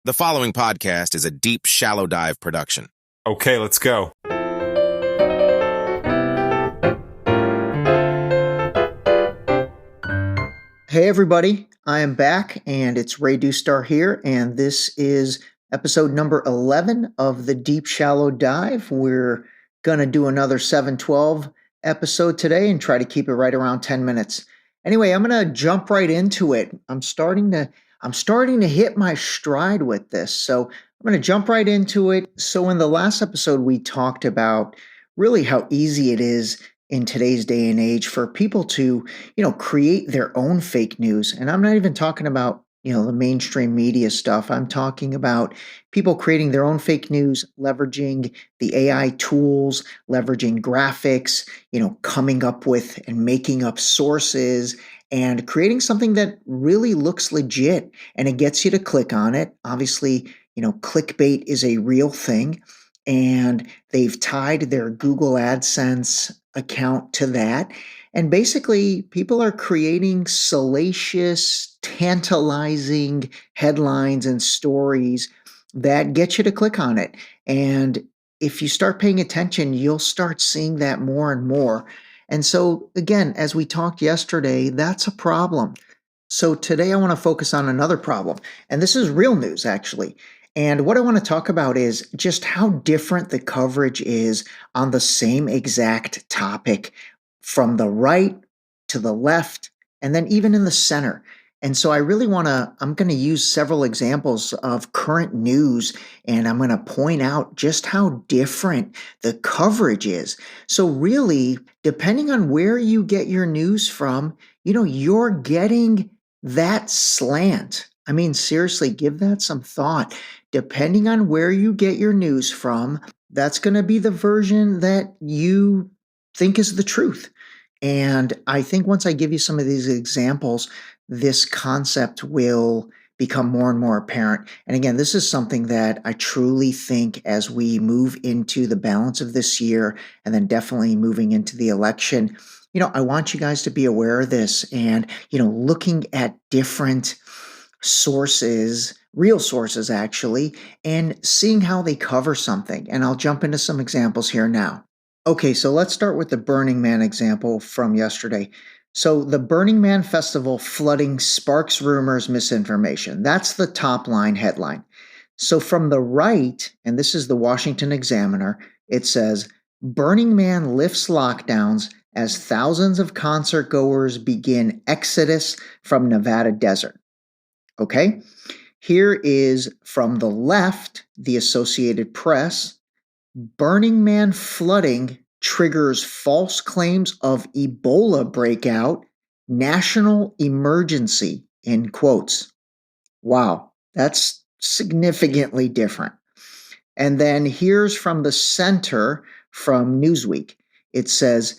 The following podcast is a deep, shallow dive production. Okay, let's go. Hey everybody, I am back and it's Ray Dustar here, and this is episode number 11 of the Deep Shallow Dive. We're gonna do another 712 episode today and try to keep it right around 10 minutes. Anyway, I'm gonna jump right into it. I'm starting to hit my stride with this. So I'm gonna jump right into it. So in the last episode, we talked about really how easy it is in today's day and age for people to, create their own fake news. And I'm not even talking about, the mainstream media stuff. I'm talking about people creating their own fake news, leveraging the AI tools, leveraging graphics, coming up with and making up sources and creating something that really looks legit and it gets you to click on it. Obviously, clickbait is a real thing, and they've tied their Google AdSense account to that. And basically, people are creating salacious, tantalizing headlines and stories that get you to click on it. And if you start paying attention, you'll start seeing that more and more. And so, again, as we talked yesterday, that's a problem. So today I want to focus on another problem. And this is real news, actually. And what I want to talk about is just how different the coverage is on the same exact topic from the right to the left, and then even in the center. And so I'm going to use several examples of current news, and I'm going to point out just how different the coverage is. So really, depending on where you get your news from, you're getting that slant. I mean, seriously, give that some thought. Depending on where you get your news from, that's going to be the version that you think is the truth. And I think once I give you some of these examples, this concept will become more and more apparent. And again, this is something that I truly think as we move into the balance of this year and then definitely moving into the election, I want you guys to be aware of this and, looking at different sources, real sources actually, and seeing how they cover something. And I'll jump into some examples here now. Okay, so let's start with the Burning Man example from yesterday. So the Burning Man festival flooding sparks rumors, misinformation. That's the top line headline. So from the right, and this is the Washington Examiner, it says, Burning Man lifts lockdowns as thousands of concert goers begin exodus from Nevada desert. Okay, here is from the left, the Associated Press. Burning Man flooding triggers false claims of Ebola breakout, national emergency, in quotes. Wow, that's significantly different. And then here's from the center from Newsweek. It says,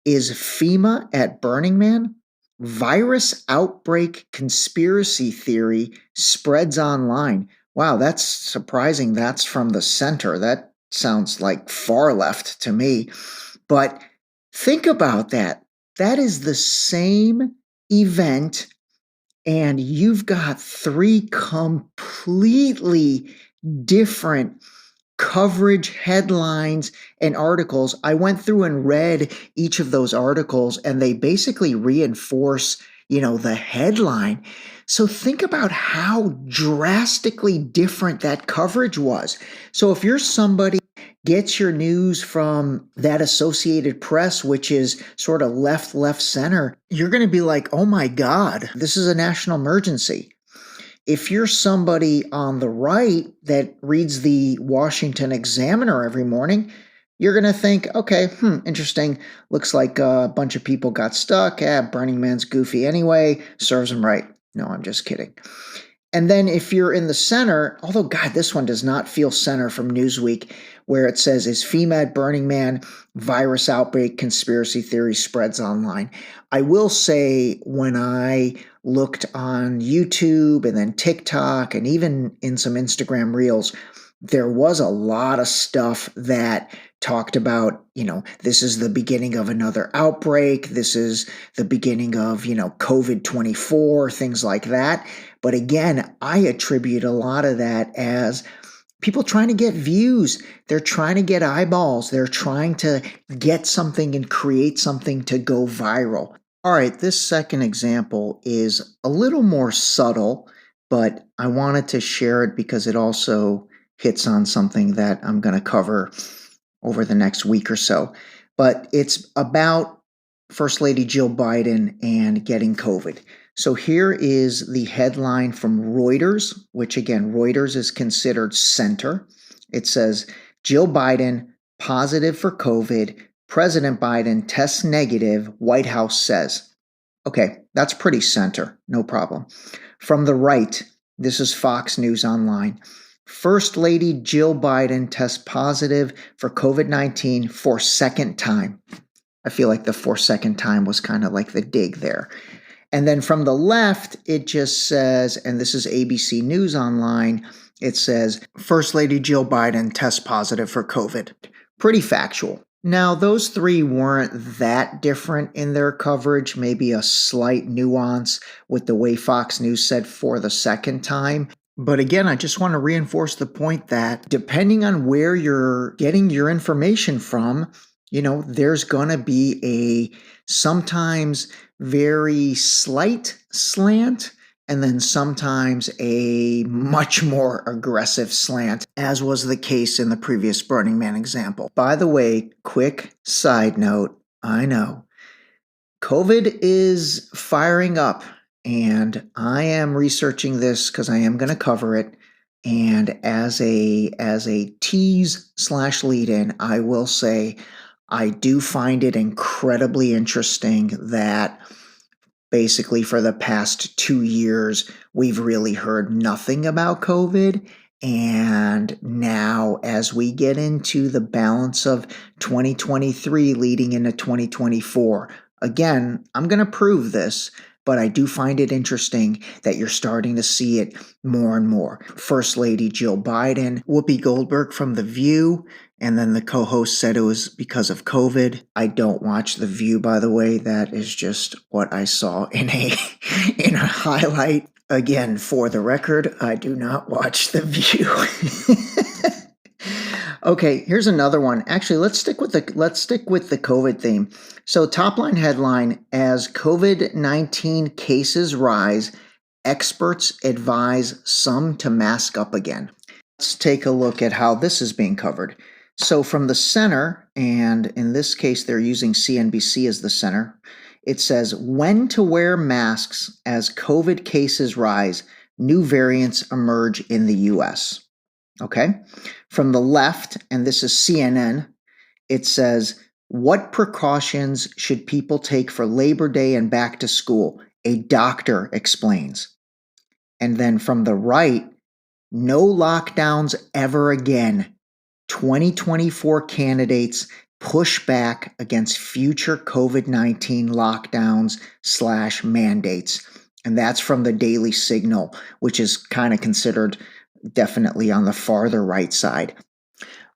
is FEMA at Burning Man? Virus outbreak conspiracy theory spreads online. Wow, that's surprising. That's from the center. That sounds like far left to me. But think about that. That is the same event, and you've got three completely different coverage, headlines, and articles. I went through and read each of those articles, and they basically reinforce, the headline. So think about how drastically different that coverage was. So if you're somebody gets your news from that Associated Press, which is sort of left, center, you're going to be like, oh my God, this is a national emergency. If you're somebody on the right that reads the Washington Examiner every morning, you're going to think, okay, interesting. Looks like a bunch of people got stuck. Burning Man's goofy anyway. Serves them right. No, I'm just kidding. And then if you're in the center, although, God, this one does not feel center from Newsweek, where it says, is FEMA at Burning Man, virus outbreak, conspiracy theory spreads online. I will say when I looked on YouTube and then TikTok and even in some Instagram Reels, there was a lot of stuff that talked about, this is the beginning of another outbreak. This is the beginning of, COVID-24, things like that. But again, I attribute a lot of that as people trying to get views. They're trying to get eyeballs. They're trying to get something and create something to go viral. All right, this second example is a little more subtle, but I wanted to share it because it also hits on something that I'm going to cover over the next week or so. But it's about First Lady Jill Biden and getting COVID. So here is the headline from Reuters, which again, Reuters is considered center. It says, Jill Biden positive for COVID. President Biden tests negative, White House says. Okay, that's pretty center, no problem. From the right, this is Fox News Online. First Lady Jill Biden tests positive for COVID-19 for second time. I feel like the for second time was kind of like the dig there. And then from the left, it just says, and this is ABC News Online, it says, First Lady Jill Biden tests positive for COVID. Pretty factual. Now, those three weren't that different in their coverage, maybe a slight nuance with the way Fox News said for the second time. But again, I just want to reinforce the point that depending on where you're getting your information from, there's going to be a sometimes very slight slant and then sometimes a much more aggressive slant, as was the case in the previous Burning Man example. By the way, quick side note, I know COVID is firing up and I am researching this because I am going to cover it. And as a tease / lead in, I will say I do find it incredibly interesting that basically for the past 2 years, we've really heard nothing about COVID. And now, as we get into the balance of 2023 leading into 2024, again, I'm going to prove this, but I do find it interesting that you're starting to see it more and more. First Lady Jill Biden, Whoopi Goldberg from The View, and then the co-host said it was because of COVID. I don't watch The View, by the way. That is just what I saw in a highlight. Again, for the record, I do not watch The View. Okay, here's another one. Actually, let's stick with the COVID theme. So, top line headline: as COVID-19 cases rise, experts advise some to mask up again. Let's take a look at how this is being covered. So, from the center, and in this case, they're using CNBC as the center. It says, when to wear masks as COVID cases rise, new variants emerge in the U.S. Okay. From the left, and this is CNN, it says, what precautions should people take for Labor Day and back to school? A doctor explains. And then from the right, no lockdowns ever again. 2024 candidates push back against future COVID-19 lockdowns / mandates. And that's from the Daily Signal, which is kind of considered definitely on the farther right side.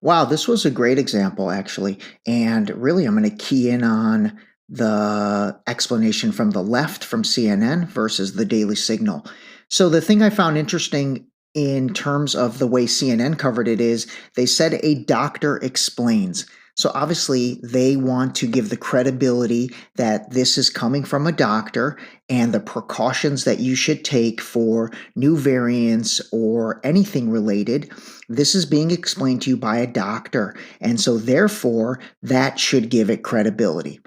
Wow, this was a great example, actually. And really, I'm going to key in on the explanation from the left from CNN versus the Daily Signal. So the thing I found interesting in terms of the way CNN covered it is they said a doctor explains. So obviously they want to give the credibility that this is coming from a doctor and the precautions that you should take for new variants or anything related. This is being explained to you by a doctor. And so therefore that should give it credibility.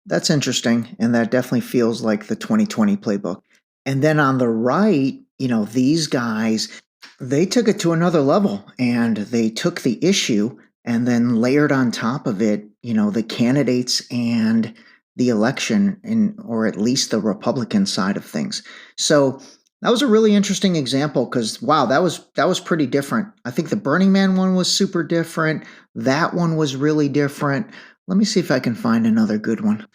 That's interesting. And that definitely feels like the 2020 playbook. And then on the right, these guys, they took it to another level and they took the issue and then layered on top of it, the candidates and the election, or at least the Republican side of things. So that was a really interesting example because, wow, that was pretty different. I think the Burning Man one was super different. That one was really different. Let me see if I can find another good one.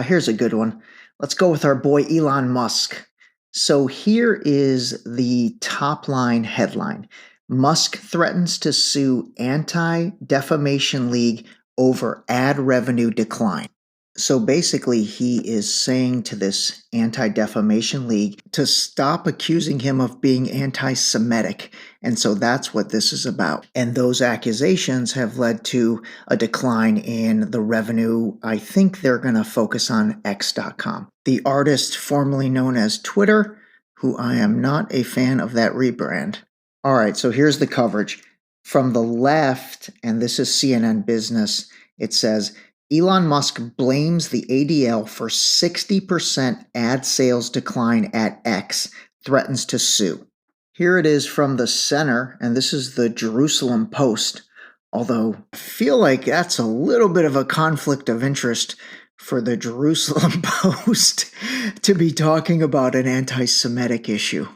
Here's a good one. Let's go with our boy Elon Musk. So here is the top line headline. Musk threatens to sue Anti-Defamation League over ad revenue decline. So basically, he is saying to this Anti-Defamation League to stop accusing him of being anti-Semitic. And so that's what this is about. And those accusations have led to a decline in the revenue. I think they're going to focus on X.com. The artist formerly known as Twitter, who I am not a fan of that rebrand. All right, so here's the coverage. From the left, and this is CNN Business, it says, Elon Musk blames the ADL for 60% ad sales decline at X, threatens to sue. Here it is from the center, and this is the Jerusalem Post, although I feel like that's a little bit of a conflict of interest for the Jerusalem Post to be talking about an anti-Semitic issue.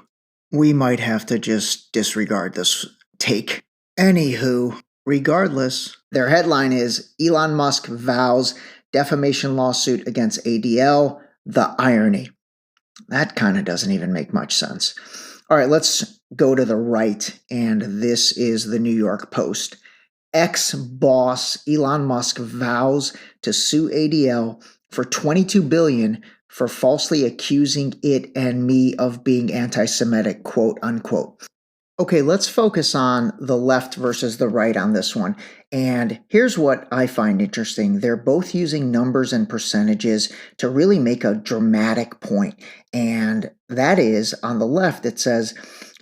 We might have to just disregard this take. Anywho, regardless, their headline is Elon Musk vows defamation lawsuit against ADL, the irony. That kind of doesn't even make much sense. All right, let's go to the right, and this is the New York Post. Ex-boss Elon Musk vows to sue ADL for $22 billion for falsely accusing it and me of being anti-Semitic, quote unquote. Okay, let's focus on the left versus the right on this one. And here's what I find interesting. They're both using numbers and percentages to really make a dramatic point. And that is, on the left, it says,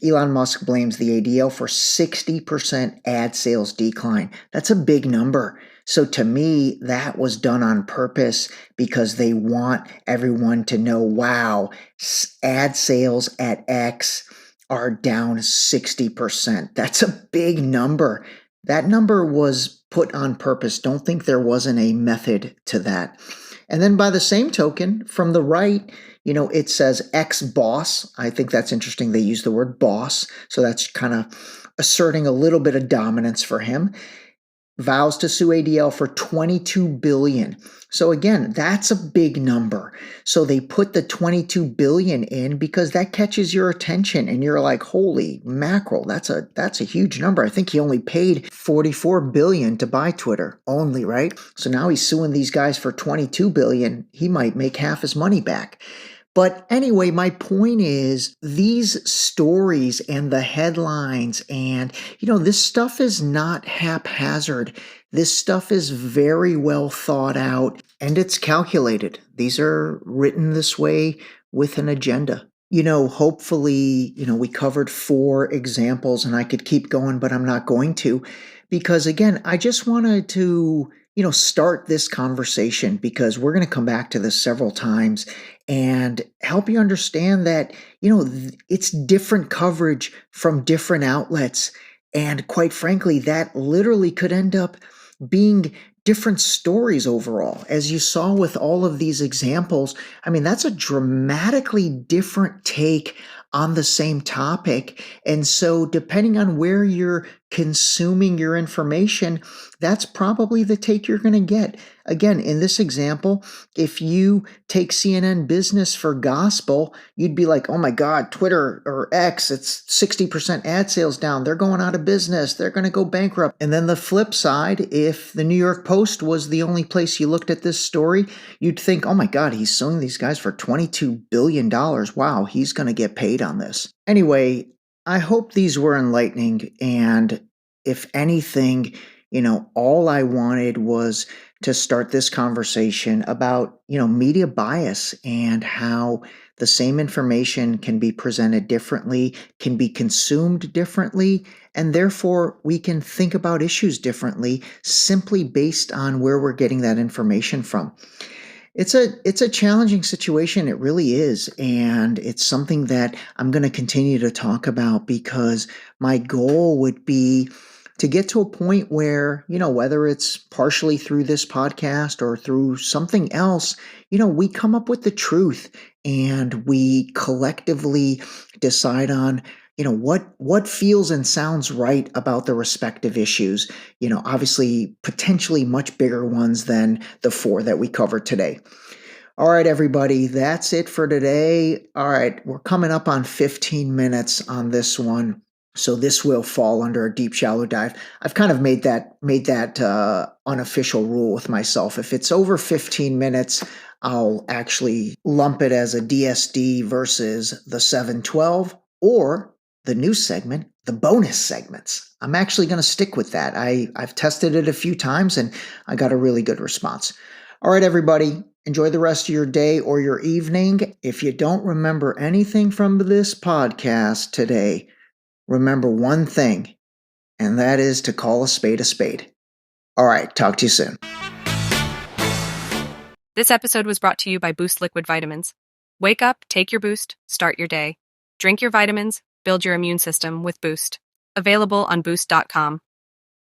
Elon Musk blames the ADL for 60% ad sales decline. That's a big number. So to me, that was done on purpose because they want everyone to know, wow, ad sales at X are down 60%. That's a big number. That number was put on purpose. Don't think there wasn't a method to that. And then by the same token, from the right, it says ex-boss. I think that's interesting. They use the word boss. So that's kind of asserting a little bit of dominance for him. Vows to sue ADL for $22 billion. So again, that's a big number. So they put the $22 billion in because that catches your attention and you're like, holy mackerel, that's a huge number. I think he only paid $44 billion to buy Twitter only, right? So now he's suing these guys for $22 billion. He might make half his money back. But anyway, my point is these stories and the headlines and, this stuff is not haphazard. This stuff is very well thought out and it's calculated. These are written this way with an agenda. Hopefully, we covered 4 examples and I could keep going, but I'm not going to because again, I just wanted to start this conversation because we're going to come back to this several times and help you understand that, it's different coverage from different outlets. And quite frankly, that literally could end up being different stories overall. As you saw with all of these examples, that's a dramatically different take on the same topic. And so depending on where you're consuming your information, that's probably the take you're going to get. Again, in this example, if you take CNN Business for gospel, you'd be like, oh my God, Twitter or X, it's 60% ad sales down. They're going out of business. They're going to go bankrupt. And then the flip side, if the New York Post was the only place you looked at this story, you'd think, oh my God, he's suing these guys for $22 billion. Wow, he's going to get paid on this. Anyway, I hope these were enlightening. And if anything, all I wanted was to start this conversation about, media bias and how the same information can be presented differently, can be consumed differently, and therefore we can think about issues differently simply based on where we're getting that information from. It's a challenging situation. It really is. And it's something that I'm going to continue to talk about because my goal would be to get to a point where, whether it's partially through this podcast or through something else, we come up with the truth and we collectively decide on, what feels and sounds right about the respective issues, obviously potentially much bigger ones than the 4 that we covered today. All right, everybody, that's it for today. All right, we're coming up on 15 minutes on this one. So this will fall under a deep shallow dive. I've kind of made that unofficial rule with myself. If it's over 15 minutes, I'll actually lump it as a DSD versus the 712 or the new segment, the bonus segments. I'm actually going to stick with that. I've tested it a few times and I got a really good response. All right, everybody, enjoy the rest of your day or your evening. If you don't remember anything from this podcast today, remember one thing, and that is to call a spade a spade. All right, talk to you soon. This episode was brought to you by Boost Liquid Vitamins. Wake up, take your Boost, start your day. Drink your vitamins, build your immune system with Boost. Available on Boost.com.